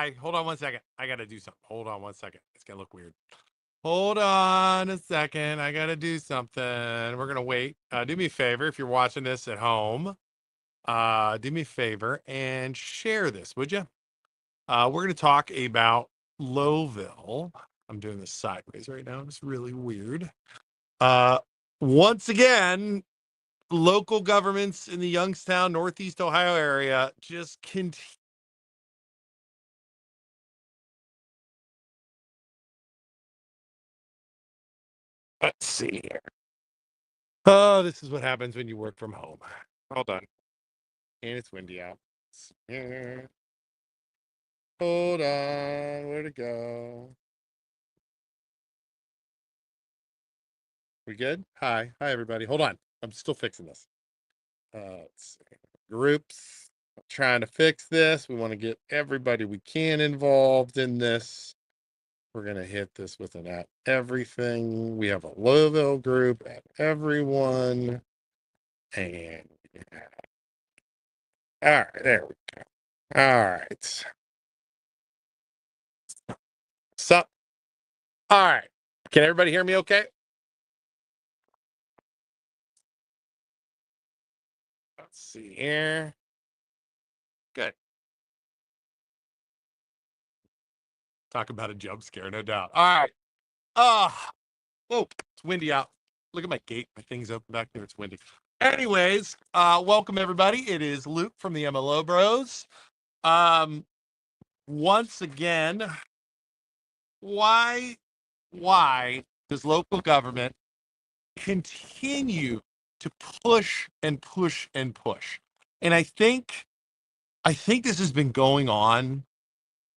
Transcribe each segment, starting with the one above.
Hi, hold on one second. I gotta do something. Hold on one second. It's gonna look weird. Hold on a second. I gotta do something. We're gonna wait. Do me a favor if you're watching this at home. Do me a favor and share this, would you? We're gonna talk about Lowville. I'm doing this sideways right now. It's really weird. Uh, Once again, local governments in the Youngstown, Northeast Ohio area just continue. Let's see here. Oh, this is what happens when you work from home. Hold on. And it's windy out. Hold on. Where'd it go? We good? Hi. Hi, everybody. Hold on. I'm still fixing this. Let's see. Groups. Trying to fix this. We want to get everybody we can involved in this. We're going to hit this with an at everything. We have a Lowville group at everyone. And all right, there we go. All right. So, all right. Can everybody hear me okay? Let's see here. Good. Talk about a jump scare, no doubt. All right. Oh, it's windy out. Look at my gate. My thing's open back there. It's windy. Anyways, welcome everybody. It is Luke from the MLO Bros. Um, Once again, why does local government continue to push and push and push? And I think this has been going on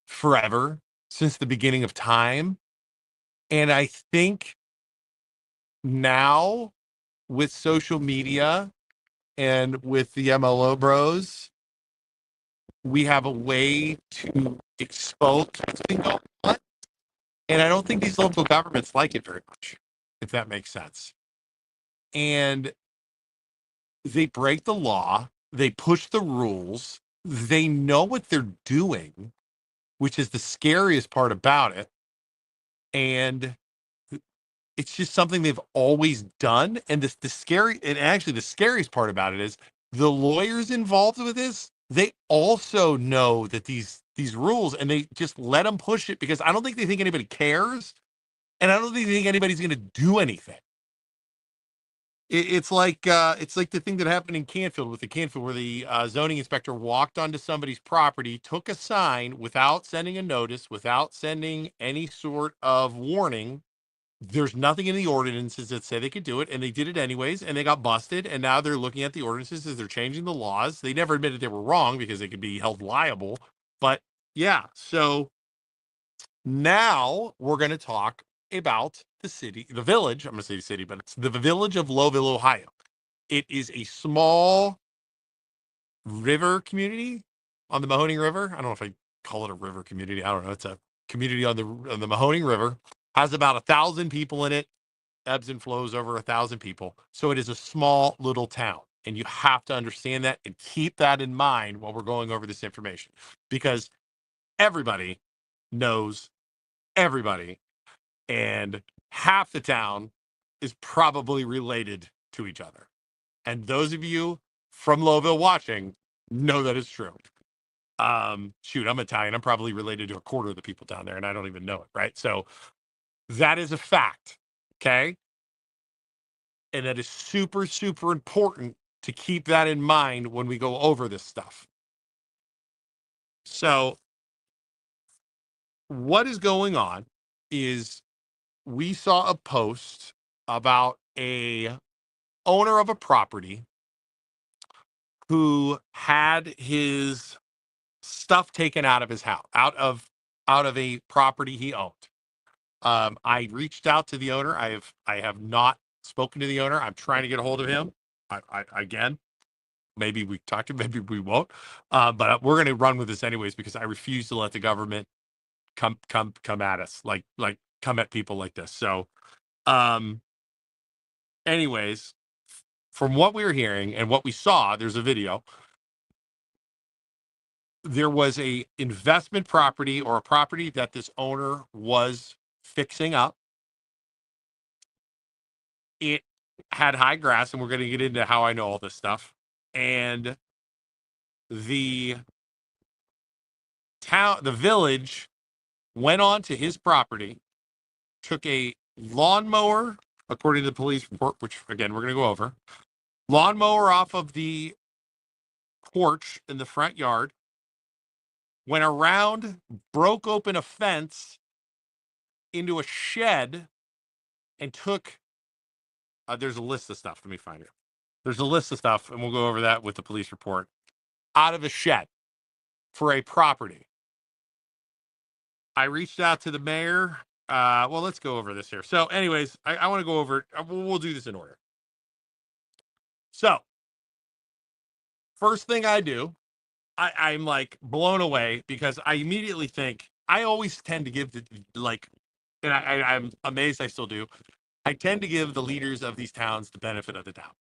forever, since the beginning of time. And I think now with social media and with the MLO Bros, we have a way to expose what's been going on. And I don't think these local governments like it very much, if that makes sense. And they break the law, they push the rules, they know what they're doing, which is the scariest part about it. And it's just something they've always done. And the scariest part about it is the lawyers involved with this, they also know that these rules, and they just let them push it because I don't think they think anybody cares. And I don't think they think anybody's going to do anything. It's like the thing that happened in Canfield with the Canfield, where the zoning inspector walked onto somebody's property, took a sign without sending a notice, without sending any sort of warning. There's nothing in the ordinances that say they could do it, and they did it anyways, and they got busted. And now they're looking at the ordinances as they're changing the laws. They never admitted they were wrong because they could be held liable. But yeah, so now we're going to talk about the village. I'm going to say the city, but it's the village of Lowville, Ohio. It is a small river community on the Mahoning River. I don't know if I call it a river community. I don't know. It's a community on the Mahoning River. Has about 1,000 people in it. Ebbs and flows over 1,000 people. So it is a small little town. And you have to understand that and keep that in mind while we're going over this information, because everybody knows everybody, and half the town is probably related to each other. And those of you from Lowville watching know that it's true. Shoot, I'm Italian. I'm probably related to a quarter of the people down there, and I don't even know it, right? So that is a fact, okay? And that is super, super important to keep that in mind when we go over this stuff. So what is going on is we saw a post about a owner of a property who had his stuff taken out of his house, out of a property he owned. I reached out to the owner. I have not spoken to the owner. I'm trying to get a hold of him. Again, maybe we talk to him, maybe we won't. But we're going to run with this anyways, because I refuse to let the government come at us, like come at people like this. So, um, anyways, from what we were hearing and what we saw, there's a video. there was a investment property or a property that this owner was fixing up. It had high grass, and we're going to get into how I know all this stuff. And the the village went on to his property, took a lawnmower, according to the police report, which again we're going to go over, lawnmower off of the porch in the front yard, went around, broke open a fence into a shed, and took. There's a list of stuff. Let me find it. There's a list of stuff, and we'll go over that with the police report. Out of a shed for a property. I reached out to the mayor. Well, let's go over this here. So, anyways, I want to go over. We'll do this in order. So, first thing I do, I'm like blown away because I immediately think I always tend to give the and I'm amazed I still do. I tend to give the leaders of these towns the benefit of the doubt,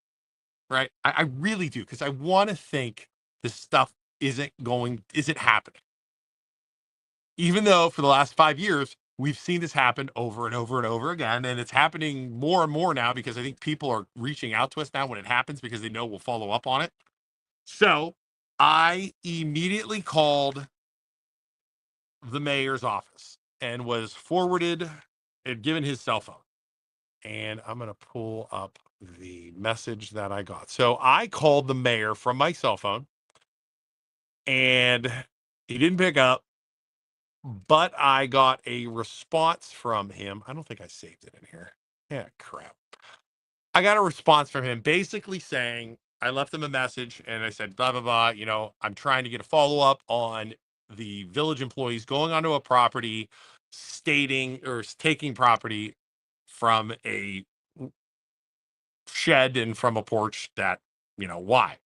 right? I really do because I want to think this stuff isn't happening. Even though for the last 5 years, we've seen this happen over and over and over again. And it's happening more and more now because I think people are reaching out to us now when it happens because they know we'll follow up on it. So I immediately called the mayor's office and was forwarded and given his cell phone. And I'm going to pull up the message that I got. So I called the mayor from my cell phone and he didn't pick up, but I got a response from him. I don't think I saved it in here. Yeah, crap. I got a response from him basically saying, I left him a message and I said, blah, blah, blah. You know, I'm trying to get a follow up on the village employees going onto a property, stating or taking property from a shed and from a porch that, why?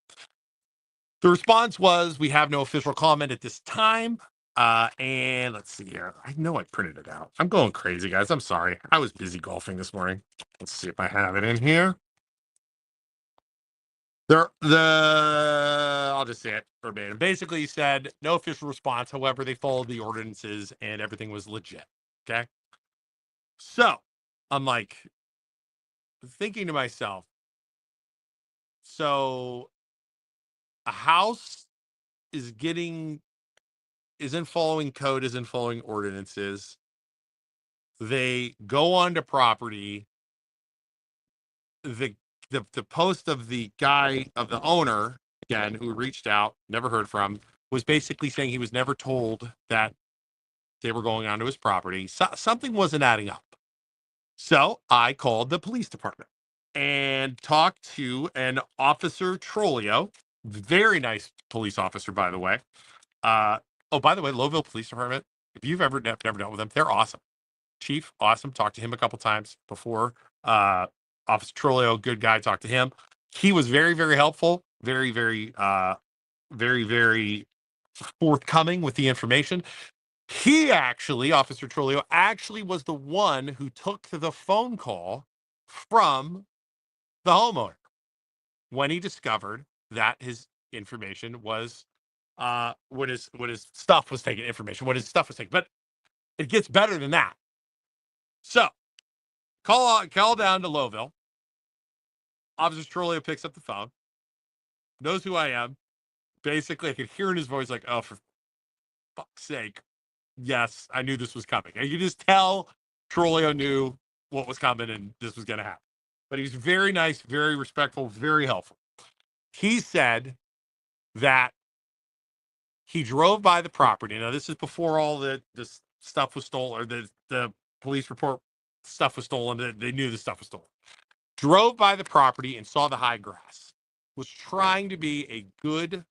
The response was, we have no official comment at this time. And let's see here. I know I printed it out. I'm going crazy, guys. I'm sorry. I was busy golfing this morning. Let's see if I have it in here. I'll just say it verbatim. Basically, he said no official response. However, they followed the ordinances and everything was legit. Okay. So I'm like thinking to myself, so a house isn't following code, isn't following ordinances. They go onto property. The post of the owner, again, who reached out, never heard from, was basically saying he was never told that they were going onto his property. Something wasn't adding up. So I called the police department and talked to an Officer Trolio, very nice police officer, by the way. Oh, by the way, Lowellville Police Department, if you've never dealt with them, they're awesome. Chief, awesome. Talked to him a couple times before. Officer Trolio, good guy. Talked to him. He was very, very helpful. Very, very, very, very forthcoming with the information. Officer Trolio, actually was the one who took the phone call from the homeowner when he discovered that his information was what his stuff was taken. But it gets better than that. So call down to Lowellville. Officer Trolio picks up the phone, knows who I am. Basically, I could hear in his voice like, "Oh, for fuck's sake, yes, I knew this was coming." And you could just tell Trolio knew what was coming and this was going to happen. But he was very nice, very respectful, very helpful. He said that he drove by the property. Now, this is before all the stuff was stolen, or the police report stuff was stolen. They knew the stuff was stolen. Drove by the property and saw the high grass. Was trying to be a good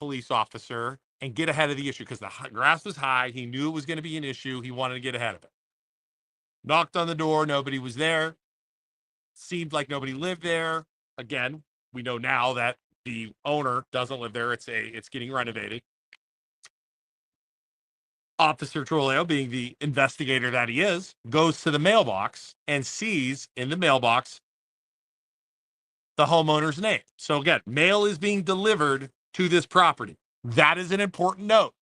police officer and get ahead of the issue because the grass was high. He knew it was going to be an issue. He wanted to get ahead of it. Knocked on the door. Nobody was there. Seemed like nobody lived there. Again, we know now that the owner doesn't live there. It's getting renovated. Officer Trolio, being the investigator that he is, goes to the mailbox and sees in the mailbox the homeowner's name. So again, mail is being delivered to this property. That is an important note.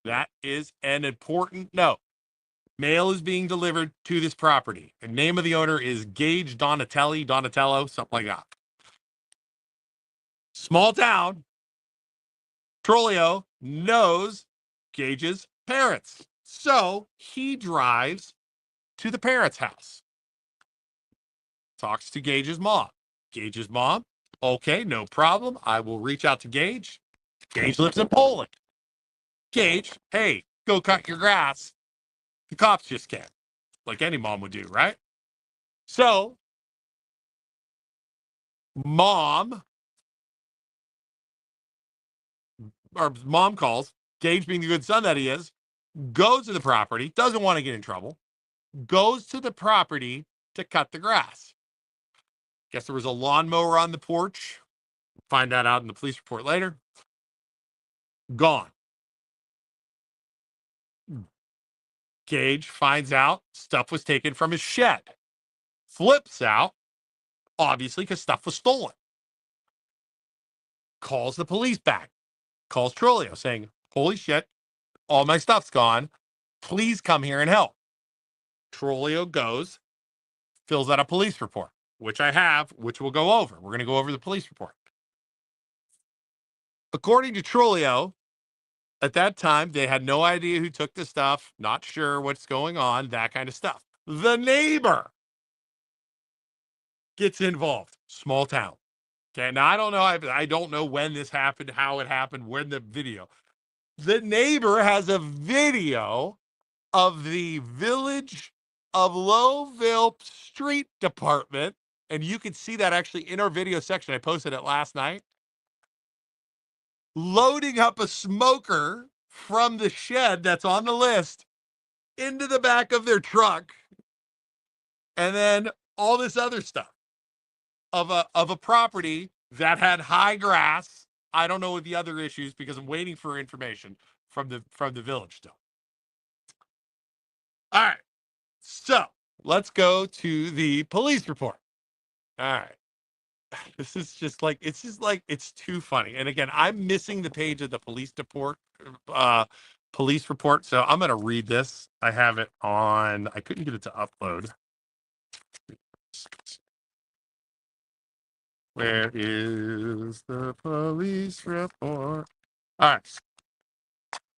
That is an important note. Mail is being delivered to this property. The name of the owner is Gage Donatello, something like that. Small town. Trolio knows Gage's parents. So he drives to the parents' house, talks to Gage's mom. Gage's mom, okay, no problem. I will reach out to Gage. Gage lives in Poland. Gage, hey, go cut your grass. The cops just came, like any mom would do, right? So, mom calls, Gage being the good son that he is, goes to the property, doesn't want to get in trouble, goes to the property to cut the grass. Guess there was a lawnmower on the porch. Find that out in the police report later. Gone. Gage finds out stuff was taken from his shed. Flips out, obviously, because stuff was stolen. Calls the police back. Calls Trolio saying, holy shit, all my stuff's gone. Please come here and help. Trolio goes, fills out a police report, which I have, which we'll go over. We're going to go over the police report. According to Trolio, at that time, they had no idea who took the stuff, not sure what's going on, that kind of stuff. The neighbor gets involved. Small town. Okay, now I don't know when this happened, how it happened, when the video. The neighbor has a video of the Village of Lowellville Street Department, and you can see that actually in our video section. I posted it last night. Loading up a smoker from the shed that's on the list into the back of their truck, and then all this other stuff of a property that had high grass. I don't know what the other issues because I'm waiting for information from the village still. All right, so let's go to the police report. All right. This is just like it's too funny. And again, I'm missing the page of the police report. So I'm gonna read this. I have it on. I couldn't get it to upload. Where is the police report? All right.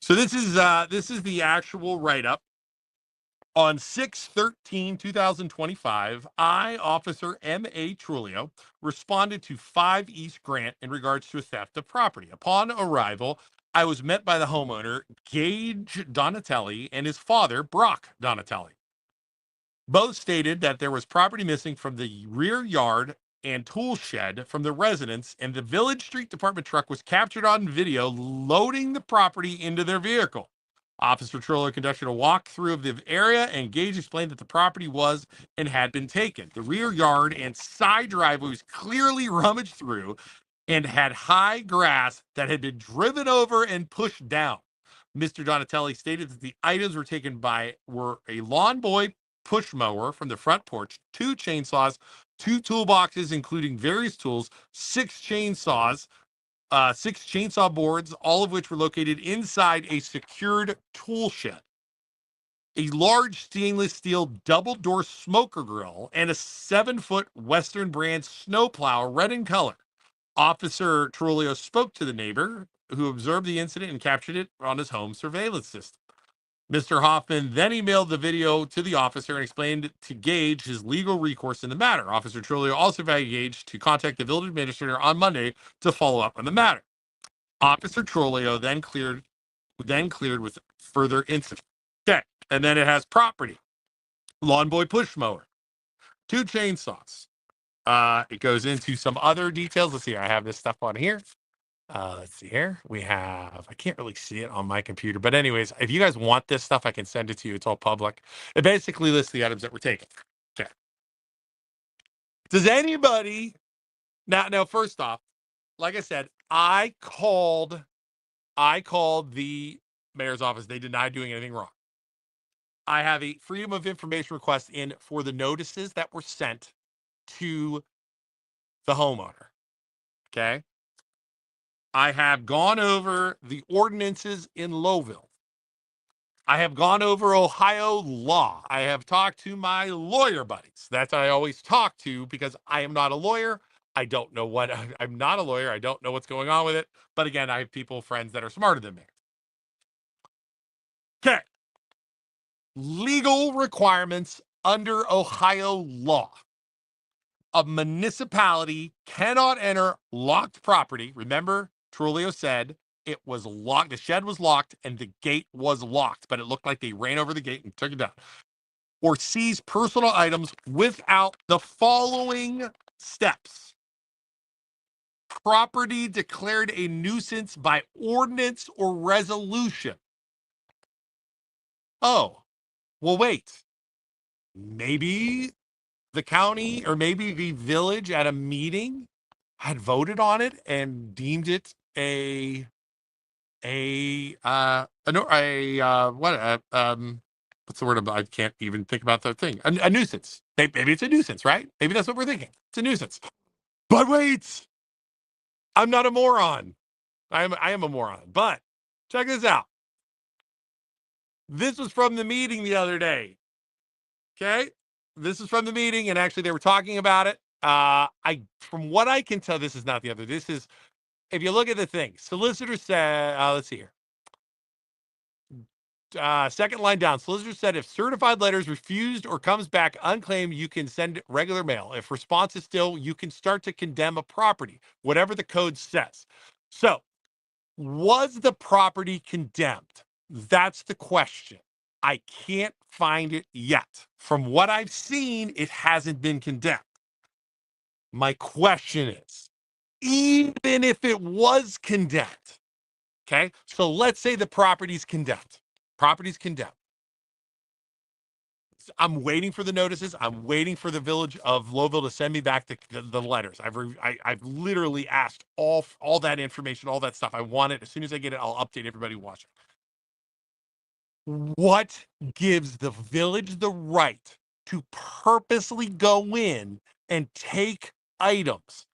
So this is the actual write-up. On 6/13/2025, I, Officer M.A. Trulio, responded to 5 East Grant in regards to a theft of property. Upon arrival, I was met by the homeowner, Gage Donatelli, and his father, Brock Donatelli. Both stated that there was property missing from the rear yard and tool shed from the residence, and the Village Street Department truck was captured on video loading the property into their vehicle. Officer Troller conducted a walkthrough of the area, and Gage explained that the property was and had been taken. The rear yard and side driveway was clearly rummaged through and had high grass that had been driven over and pushed down. Mr. Donatelli stated that the items were a lawn boy push mower from the front porch, 2 chainsaws, 2 toolboxes, including various tools, 6 chainsaws, 6 chainsaw boards, all of which were located inside a secured tool shed, a large stainless steel double door smoker grill, and a 7-foot Western brand snowplow, red in color. Officer Trulio spoke to the neighbor who observed the incident and captured it on his home surveillance system. Mr. Hoffman then emailed the video to the officer and explained to Gage his legal recourse in the matter. Officer Trulio also advised Gage to contact the village administrator on Monday to follow up on the matter. Officer Trolio then cleared with further incident. Okay, and then it has property, lawn boy push mower, 2 chainsaws. It goes into some other details. Let's see. I have this stuff on here. Let's see here. We have. I can't really see it on my computer, but anyways, if you guys want this stuff, I can send it to you. It's all public. It basically lists the items that were taken. Okay. Does anybody now? First off, like I said, I called the mayor's office. They denied doing anything wrong. I have a freedom of information request in for the notices that were sent to the homeowner. Okay. I have gone over the ordinances in Lowville. I have gone over Ohio law. I have talked to my lawyer buddies. That's I always talk to because I am not a lawyer. I don't know what I'm not a lawyer. I don't know what's going on with it. But again, I have people, friends that are smarter than me. Okay. Legal requirements under Ohio law. A municipality cannot enter locked property. Remember, Trulio said it was locked. The shed was locked and the gate was locked, but it looked like they ran over the gate and took it down. Or seize personal items without the following steps. Property declared a nuisance by ordinance or resolution. Oh, well, wait. Maybe the county or maybe the village at a meeting had voted on it and deemed it what's the word? I can't even think about the thing. A nuisance. Maybe it's a nuisance, right? Maybe that's what we're thinking. It's a nuisance. But wait, I'm not a moron. I am a moron. But check this out. This was from the meeting the other day. Okay, this is from the meeting, and actually they were talking about it. From what I can tell, this is not the other. This is if you look at the thing. Solicitor said, let's see here. Second line down, solicitor said if certified letters refused or comes back unclaimed, you can send regular mail. If response is still, you can start to condemn a property, whatever the code says. So, was the property condemned? That's the question. I can't find it yet. From what I've seen, it hasn't been condemned. My question is, even if it was condemned, okay, so let's say the property's condemned. Property's condemned. I'm waiting for the notices. I'm waiting for the Village of Lowellville to send me back the letters. I've literally asked all that information, all that stuff. I want it. As soon as I get it, I'll update everybody watching. What gives the village the right to purposely go in and take items?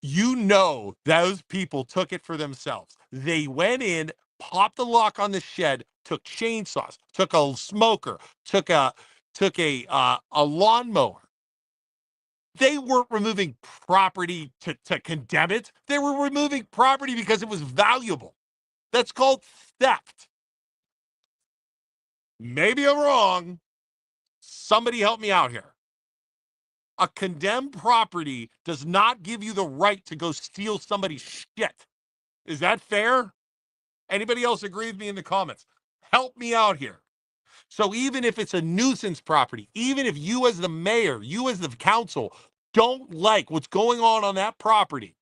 You know, those people took it for themselves. They went in, popped the lock on the shed, took chainsaws, took a smoker, took a lawnmower. They weren't removing property to condemn it. They were removing property because it was valuable. That's called theft. Maybe I'm wrong. Somebody help me out here. A condemned property does not give you the right to go steal somebody's shit. Is that fair? Anybody else agree with me in the comments? Help me out here. So even if it's a nuisance property, even if you as the mayor, you as the council don't like what's going on that property,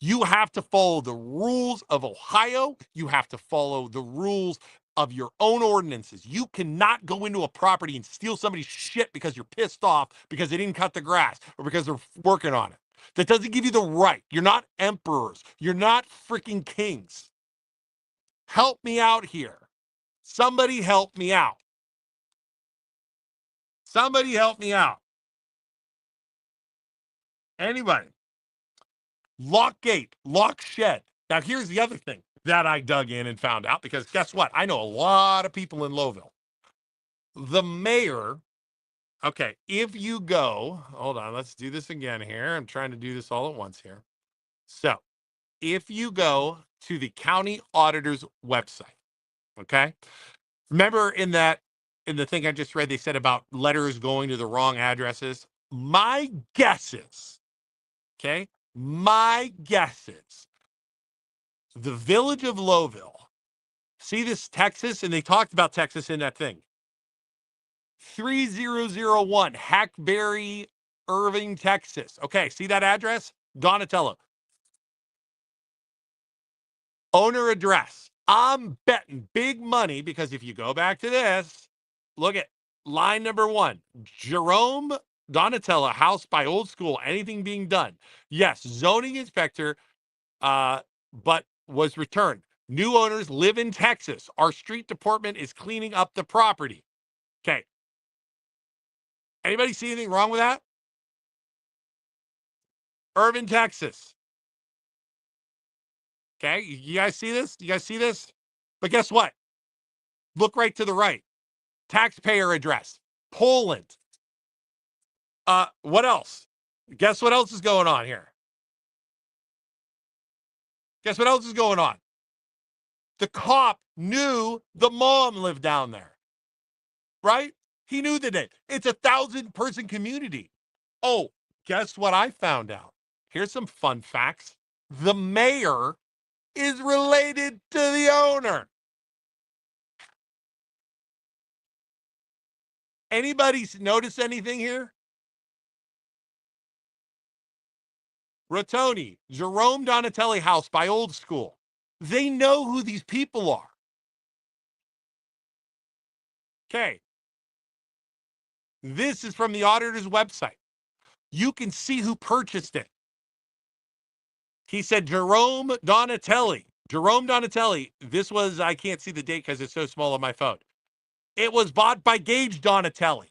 you have to follow the rules of Ohio. You have to follow the rules of your own ordinances. You cannot go into a property and steal somebody's shit because you're pissed off because they didn't cut the grass or because they're working on it. That doesn't give you the right. You're not emperors. You're not freaking kings. Help me out here. Somebody help me out. Somebody help me out. Anybody. Lock gate, lock shed. Now, here's the other thing that I dug in and found out because guess what? I know a lot of people in Lowville. The mayor, okay, if you go, hold on, let's do this again here. I'm trying to do this all at once here. So, if you go to the county auditor's website, okay, remember in the thing I just read, they said about letters going to the wrong addresses. My guess is, okay, my guess is the Village of Lowellville. See this Texas, and they talked about Texas in that thing. 3001 Hackberry, Irving, Texas. Okay, see that address? Donatello. Owner address. I'm betting big money because if you go back to this, look at line number 1. Jerome Donatello, house by old school, anything being done. Yes, zoning inspector, but was returned. New owners live in Texas. Our street department is cleaning up the property. Okay. Anybody see anything wrong with that? Irving, Texas. Okay, you guys see this? You guys see this? But guess what? Look right to the right. Taxpayer address, Poland. What else? Guess what else is going on here? Guess what else is going on? The cop knew the mom lived down there, right? He knew that it's a 1,000-person community. Oh, guess what I found out? Here's some fun facts. The mayor is related to the owner. Anybody notice anything here? Rotoni, Jerome Donatelli house by Old School. They know who these people are. Okay. This is from the auditor's website. You can see who purchased it. He said Jerome Donatelli. Jerome Donatelli. This was, I can't see the date because it's so small on my phone. It was bought by Gage Donatelli.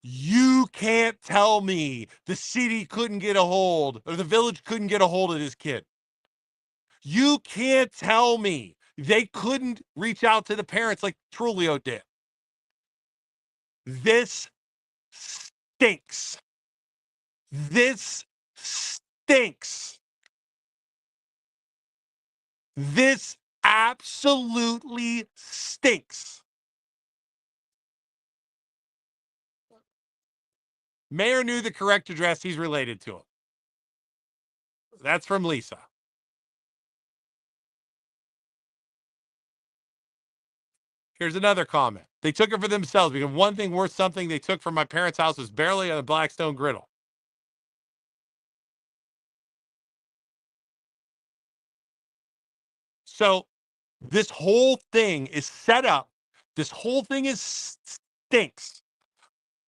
You can't tell me the city couldn't get a hold, or the village couldn't get a hold of this kid. You can't tell me they couldn't reach out to the parents like Trulio did. This stinks. This stinks. This absolutely stinks. Mayor knew the correct address. He's related to him. That's from Lisa. Here's another comment. They took it for themselves because one thing worth something they took from my parents' house was barely a Blackstone griddle. So this whole thing is set up. This whole thing is stinks.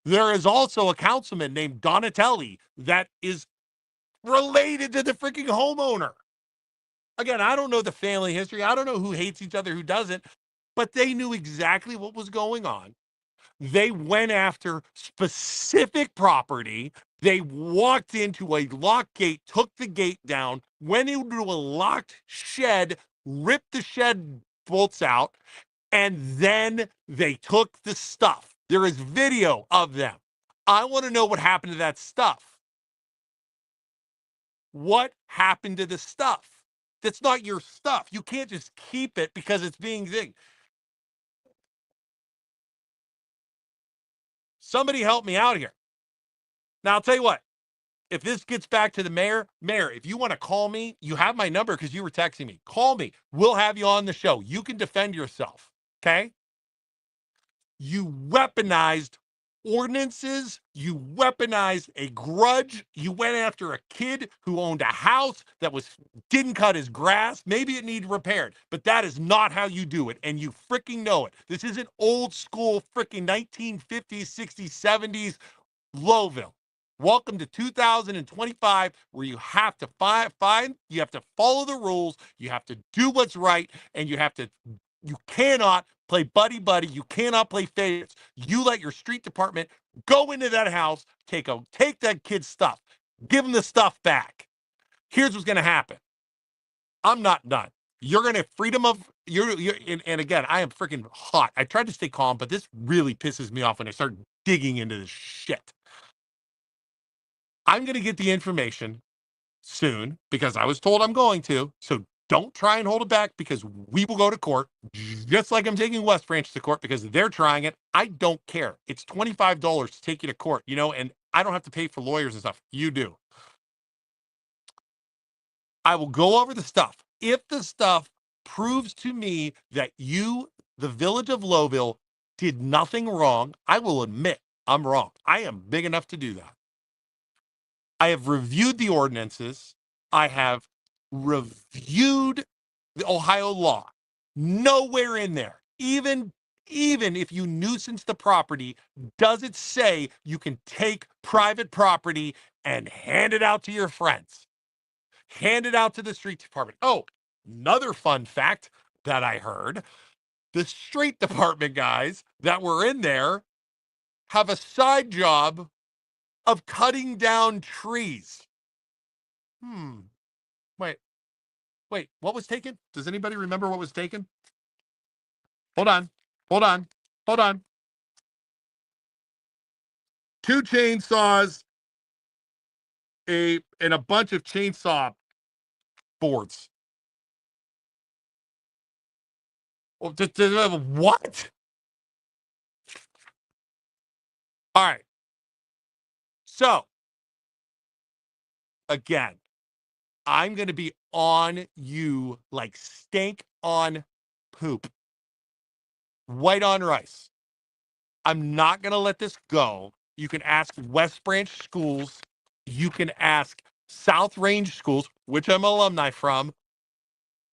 There is also a councilman named Donatelli that is related to the freaking homeowner. Again, I don't know the family history. I don't know who hates each other, who doesn't, but they knew exactly what was going on. They went after specific property. They walked into a locked gate, took the gate down, went into a locked shed, ripped the shed bolts out, and then they took the stuff. There is video of them. I want to know what happened to that stuff. What happened to the stuff? That's not your stuff. You can't just keep it because it's being zing. Somebody help me out here. Now, I'll tell you what. If this gets back to the mayor, if you want to call me, you have my number because you were texting me. Call me. We'll have you on the show. You can defend yourself. Okay? You weaponized ordinances. You weaponized a grudge. You went after a kid who owned a house that didn't cut his grass. Maybe it needed repaired, but that is not how you do it, and you freaking know it. This isn't old school freaking 1950s, 60s, 70s Lowville. Welcome to 2025, where you have to you have to follow the rules, you have to do what's right, and you cannot play buddy. You cannot play favorites. You let your street department go into that house, take that kid's stuff, give him the stuff back. Here's what's going to happen. I'm not done. You're going to freedom of and again, I am freaking hot. I tried to stay calm, but this really pisses me off when I start digging into this shit. I'm going to get the information soon because I was told I'm going to. So don't try and hold it back because we will go to court, just like I'm taking West Branch to court because they're trying it. I don't care. It's $25 to take you to court, and I don't have to pay for lawyers and stuff. You do. I will go over the stuff. If the stuff proves to me that the Village of Lowellville, did nothing wrong, I will admit I'm wrong. I am big enough to do that. I have reviewed the ordinances. I have reviewed the Ohio law. Nowhere in there, even if you nuisance the property, does it say you can take private property and hand it out to your friends, hand it out to the street department. Oh, another fun fact that I heard, the street department guys that were in there have a side job of cutting down trees. Wait, Wait, what was taken? Does anybody remember what was taken? Hold on. Hold on. Hold on. 2 chainsaws, and a bunch of chainsaw boards. Oh, what? All right. So, again, I'm going to be on you like steak on poop, white on rice. I'm not going to let this go. You can ask West Branch schools. You can ask South Range schools, which I'm alumni from.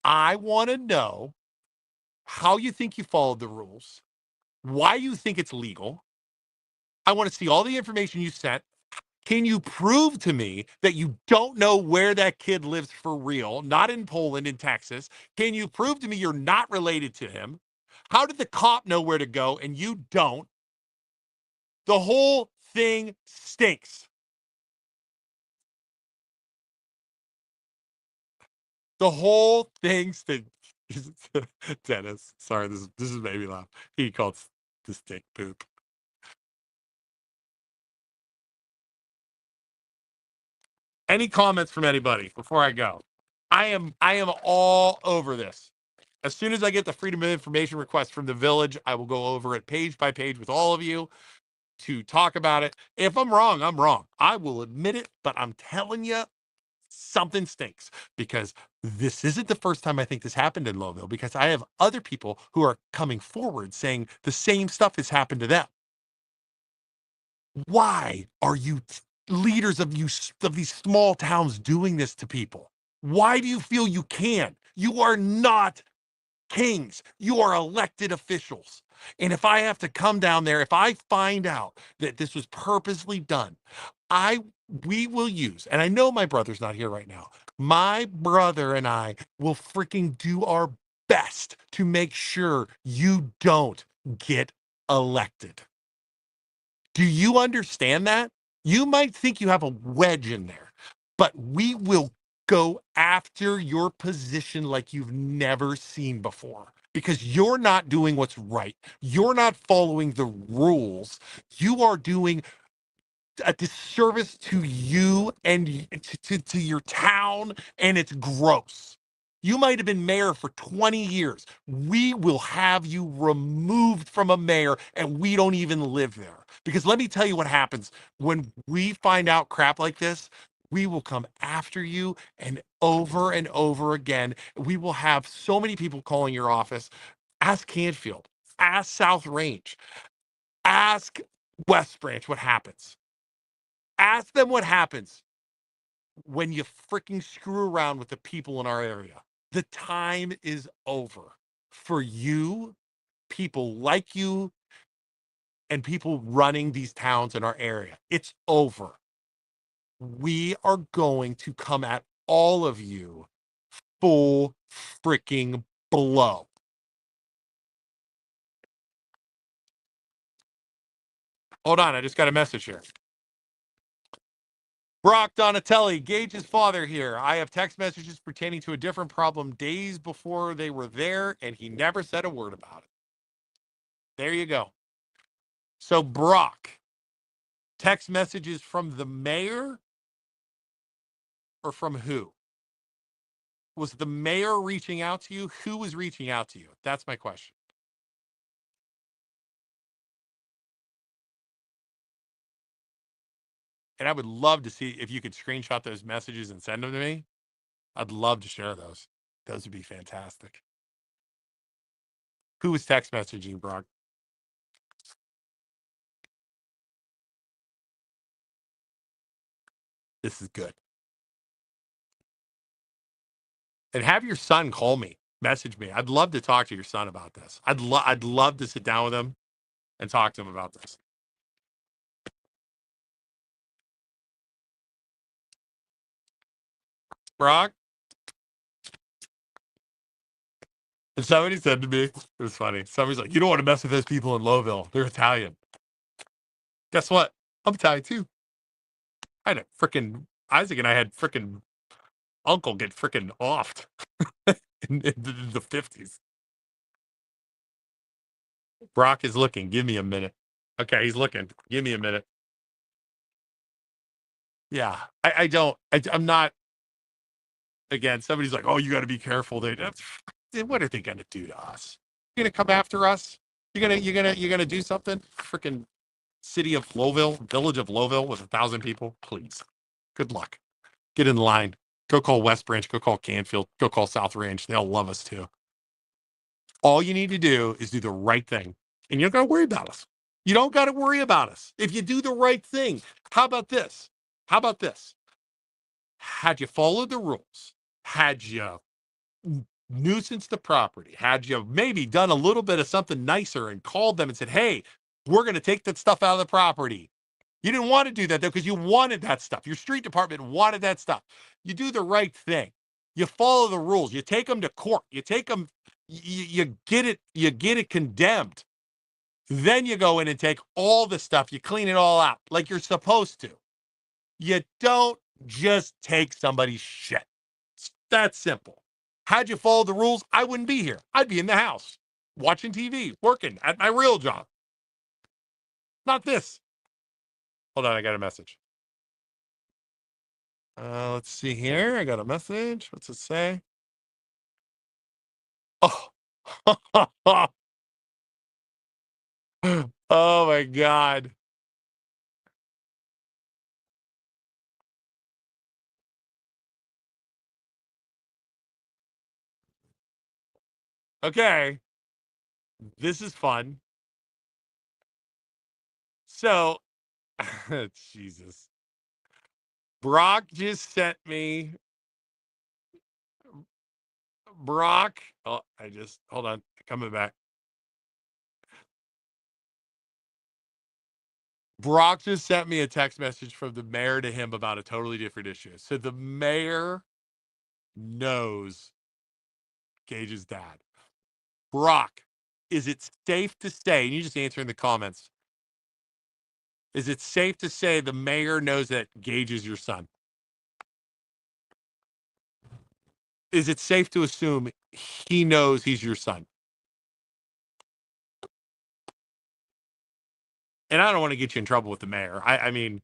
I want to know how you think you followed the rules, why you think it's legal. I want to see all the information you sent. Can you prove to me that you don't know where that kid lives for real, not in Poland, in Texas? Can you prove to me you're not related to him? How did the cop know where to go and you don't? The whole thing stinks. The whole thing stinks. Dennis, sorry, this is made me laugh. He called the stink poop. Any comments from anybody before I go? I am all over this. As soon as I get the Freedom of Information request from the village, I will go over it page by page with all of you to talk about it. If I'm wrong, I'm wrong. I will admit it, but I'm telling you, something stinks because this isn't the first time I think this happened in Lowville because I have other people who are coming forward saying the same stuff has happened to them. Why are you leaders of these small towns doing this to people? Why do you feel you can? You are not kings. You are elected officials. And if I have to come down there, if I find out that this was purposely done, I we will use, and I know my brother's not here right now. My brother and I will freaking do our best to make sure you don't get elected. Do you understand that? You might think you have a wedge in there, but we will go after your position like you've never seen before because you're not doing what's right. You're not following the rules. You are doing a disservice to you and to your town, and it's gross. You might have been mayor for 20 years. We will have you removed from a mayor, and we don't even live there. Because let me tell you what happens when we find out crap like this. We will come after you and over again. We will have so many people calling your office. Ask Canfield, ask South Range, ask West Branch what happens. Ask them what happens when you freaking screw around with the people in our area. The time is over for you, people like you, and people running these towns in our area. It's over. We are going to come at all of you full freaking blow. Hold on, I just got a message here. Brock Donatelli, Gage's father here. I have text messages pertaining to a different problem days before they were there, and he never said a word about it. There you go. So, Brock, text messages from the mayor or from who? Was the mayor reaching out to you? Who was reaching out to you? That's my question. And I would love to see if you could screenshot those messages and send them to me. I'd love to share those. Those would be fantastic. Who was text messaging, Brock? This is good. And have your son call me, message me. I'd love to talk to your son about this. I'd love to sit down with him and talk to him about this. Brock, and somebody said to me, it was funny. Somebody's like, you don't want to mess with those people in Lowville. They're Italian. Guess what? I'm Italian too. I had a freaking Isaac and I had freaking uncle get freaking offed. in the 50s. Brock is looking. Give me a minute. Okay, he's looking. Give me a minute. Yeah, I don't. I'm not. Again, somebody's like, "Oh, you got to be careful." What are they going to do to us? You're going to come after us? You're gonna do something? Freaking city of Lowellville, village of Lowellville with 1,000 people. Please, good luck. Get in line. Go call West Branch. Go call Canfield. Go call South Range. They'll love us too. All you need to do is do the right thing, and you don't got to worry about us. You don't got to worry about us if you do the right thing. How about this? How about this? Had you followed the rules, had you nuisance the property, had you maybe done a little bit of something nicer and called them and said, hey, we're going to take that stuff out of the property. You didn't want to do that though because you wanted that stuff. Your street department wanted that stuff. You do the right thing. You follow the rules. You take them to court. You take them. You get it. You get it condemned. Then you go in and take all the stuff. You clean it all out like you're supposed to. You don't just take somebody's shit. It's that simple. Had you followed the rules, I wouldn't be here. I'd be in the house watching TV, working at my real job. Not this. Hold on, I got a message. Let's see here. I got a message. What's it say? Oh, oh my God. Okay, this is fun. So, Jesus. Brock just sent me Brock. Oh, hold on, coming back. Brock just sent me a text message from the mayor to him about a totally different issue. So the mayor knows Gage's dad. Brock, is it safe to say, and you just answer in the comments, is it safe to say the mayor knows that Gage is your son? Is it safe to assume he knows he's your son? And I don't want to get you in trouble with the mayor. I mean,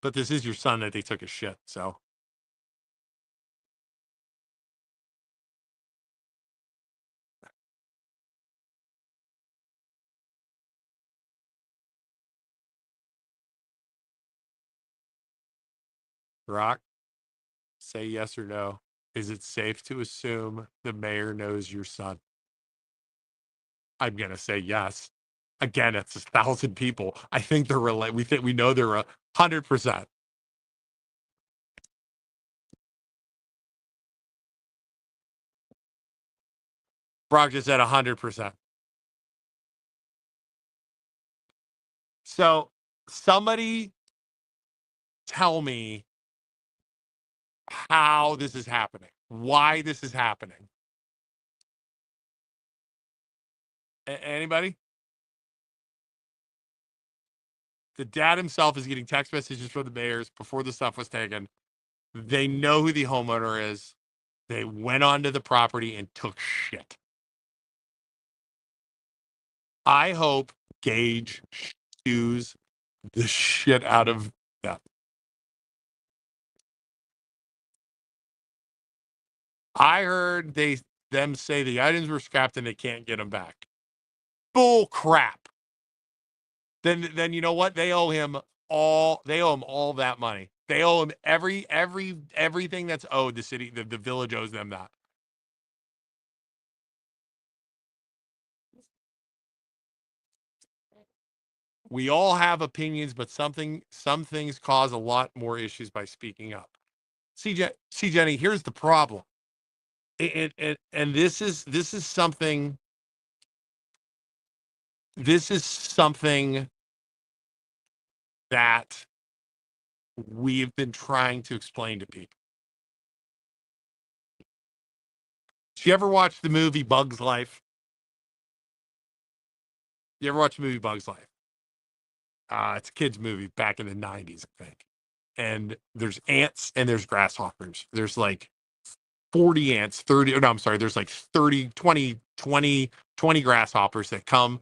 but this is your son that they took a shit. So, Brock, say yes or no. Is it safe to assume the mayor knows your son? I'm gonna say yes. Again, it's 1,000 people. I think they're we know they're 100%. Brock just said 100%. So somebody tell me how this is happening, why this is happening. Anybody? The dad himself is getting text messages from the mayors before the stuff was taken. They know who the homeowner is. They went onto the property and took shit. I hope Gage shoes the shit out of them. I heard them say the items were scrapped and they can't get them back. Bull crap. Then you know what? They owe him all that money. They owe him everything that's owed the city, the village owes them that. We all have opinions, but some things cause a lot more issues by speaking up. See, Jenny, here's the problem. And this is something that we've been trying to explain to people. Did you ever watch the movie Bug's Life? You ever watch the movie Bug's Life? It's a kid's movie back in the 90s, I think. and there's ants and there's grasshoppers. There's like 40 ants, 30, no, I'm sorry, there's like 30, 20 grasshoppers that come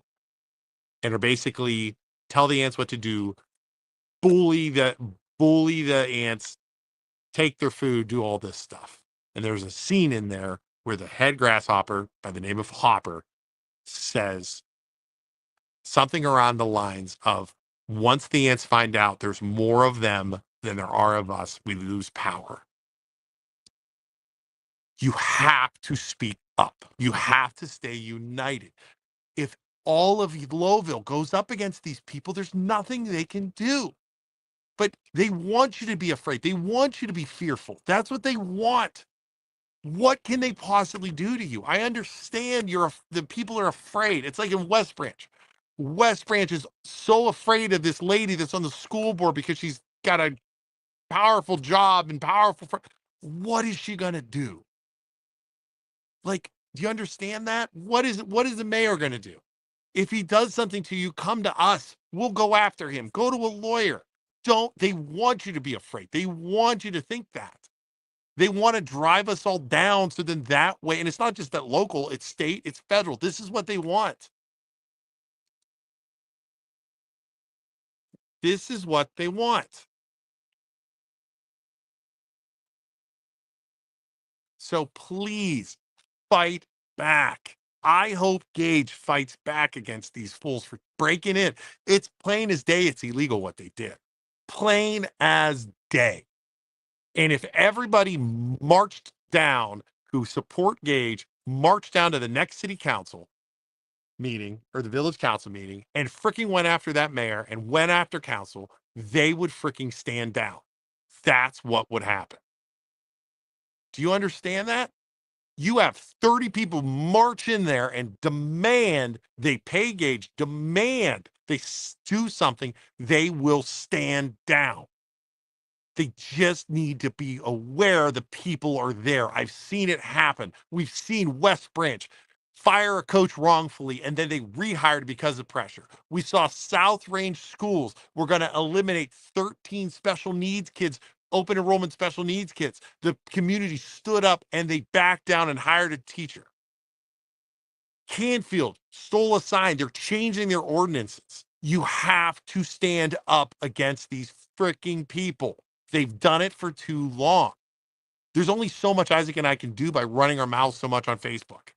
and are basically tell the ants what to do, bully the bully the ants, take their food, do all this stuff. And there's a scene in there where the head grasshopper by the name of Hopper says something around the lines of, once the ants find out there's more of them than there are of us, we lose power. You have to speak up. You have to stay united. If all of Lowville goes up against these people, there's nothing they can do. But they want you to be afraid. They want you to be fearful. That's what they want. What can they possibly do to you? I understand the people are afraid. It's like in West Branch. West Branch is so afraid of this lady that's on the school board because she's got a powerful job and powerful. What is she going to do? Like, do you understand that? What is the mayor going to do? If he does something to you, come to us. We'll go after him. Go to a lawyer. They want you to be afraid. They want you to think that. They want to drive us all down. So then that way, and it's not just that local, it's state, it's federal. This is what they want. This is what they want. So please fight back. I hope Gage fights back against these fools for breaking in. It's plain as day. It's illegal what they did. Plain as day. And if everybody marched down who support Gage, marched down to the next city council meeting or the village council meeting and freaking went after that mayor and went after council, they would freaking stand down. That's what would happen. Do you understand that? You have 30 people march in there and demand they pay Gage, demand they do something, they will stand down. They just need to be aware the people are there. I've seen it happen. We've seen West Branch fire a coach wrongfully and then they rehired because of pressure. We saw South Range schools. We're going to eliminate 13 special needs kids, open enrollment special needs kids. The community stood up and they backed down and hired a teacher. Canfield stole a sign. They're changing their ordinances. You have to stand up against these freaking people. They've done it for too long. There's only so much Isaac and I can do by running our mouths so much on Facebook.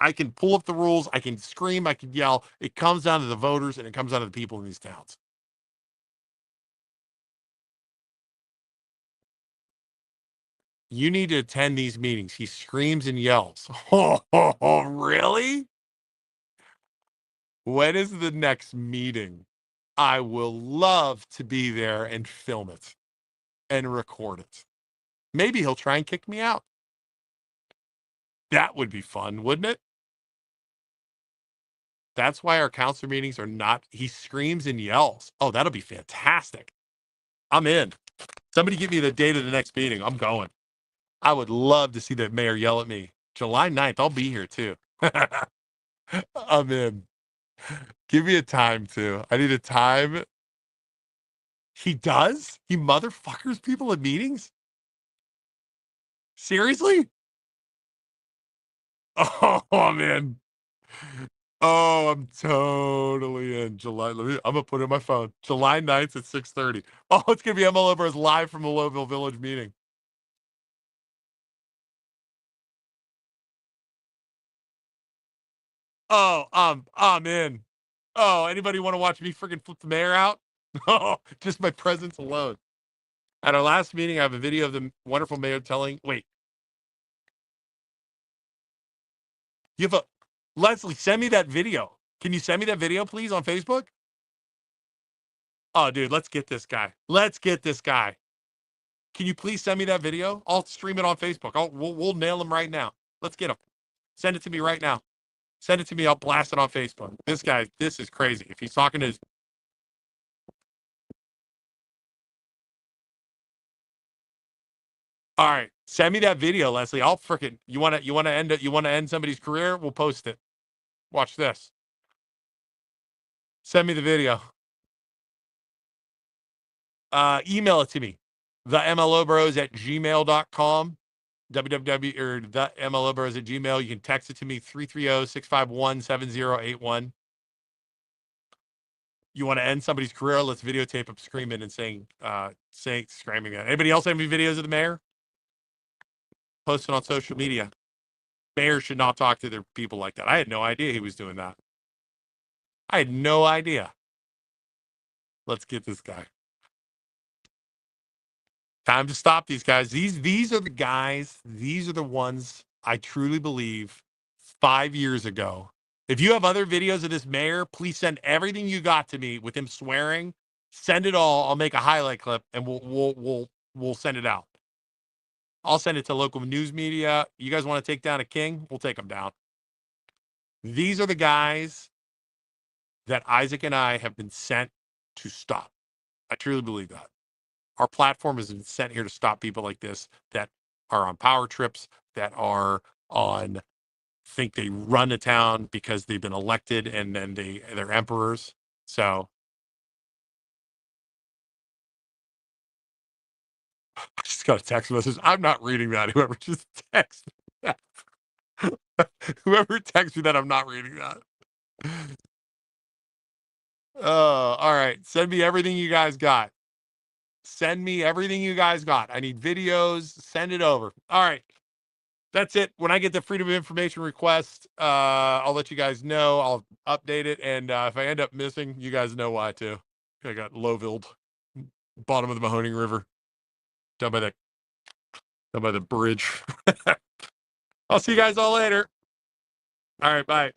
I can pull up the rules, I can scream, I can yell. It comes down to the voters and it comes down to the people in these towns. You need to attend these meetings. He screams and yells. Oh, really? When is the next meeting? I will love to be there and film it and record it. Maybe he'll try and kick me out. That would be fun, wouldn't it? That's why our council meetings are not, he screams and yells. Oh, that'll be fantastic. I'm in. Somebody give me the date of the next meeting. I'm going. I would love to see the mayor yell at me. July 9th, I'll be here too. I'm in. Give me a time too. I need a time. He does? He motherfuckers people at meetings? Seriously? Oh, I'm in. Oh, I'm totally in. I'm gonna put it in my phone. July 9th at 6:30. Oh, it's gonna be MLO Bros live from the Lowellville Village meeting. Oh, I'm in. Oh, anybody want to watch me freaking flip the mayor out? Oh, just my presence alone. At our last meeting, I have a video of the wonderful mayor telling. Wait, you have a Leslie. Send me that video. Can you send me that video, please, on Facebook? Oh, dude, let's get this guy. Let's get this guy. Can you please send me that video? I'll stream it on Facebook. We'll nail him right now. Let's get him. Send it to me right now. Send it to me. I'll blast it on Facebook. This is crazy. If he's talking to his, all right, send me that video, Leslie. I'll freaking, you want to end somebody's career? We'll post it. Watch this. Send me the video. email it to me. The MLO Bros at gmail.com. www or the MLO Bros at Gmail. You can text it to me 330-651-7081. You want to end somebody's career? Let's videotape them screaming and screaming that. Anybody else have any videos of the mayor? Post it on social media. Mayors should not talk to their people like that. I had no idea he was doing that. I had no idea. Let's get this guy. Time to stop these guys. These are the guys. These are the ones I truly believe 5 years ago. If you have other videos of this mayor, please send everything you got to me with him swearing. Send it all. I'll make a highlight clip and we'll send it out. I'll send it to local news media. You guys want to take down a king? We'll take him down. These are the guys that Isaac and I have been sent to stop. I truly believe that. Our platform has been sent here to stop people like this that are on power trips, that are on think they run a town because they've been elected and then they're emperors. So I just got a text message. I'm not reading that. Whoever just texted that. Whoever texted me that, I'm not reading that. Oh, all right. Send me everything you guys got. Send me everything you guys got. I need videos. Send it over. All right. That's it. When I get the Freedom of Information request, I'll let you guys know. I'll update it. And if I end up missing, you guys know why too. I got Lowville, bottom of the Mahoning River, down by the bridge. I'll see you guys all later. All right. Bye.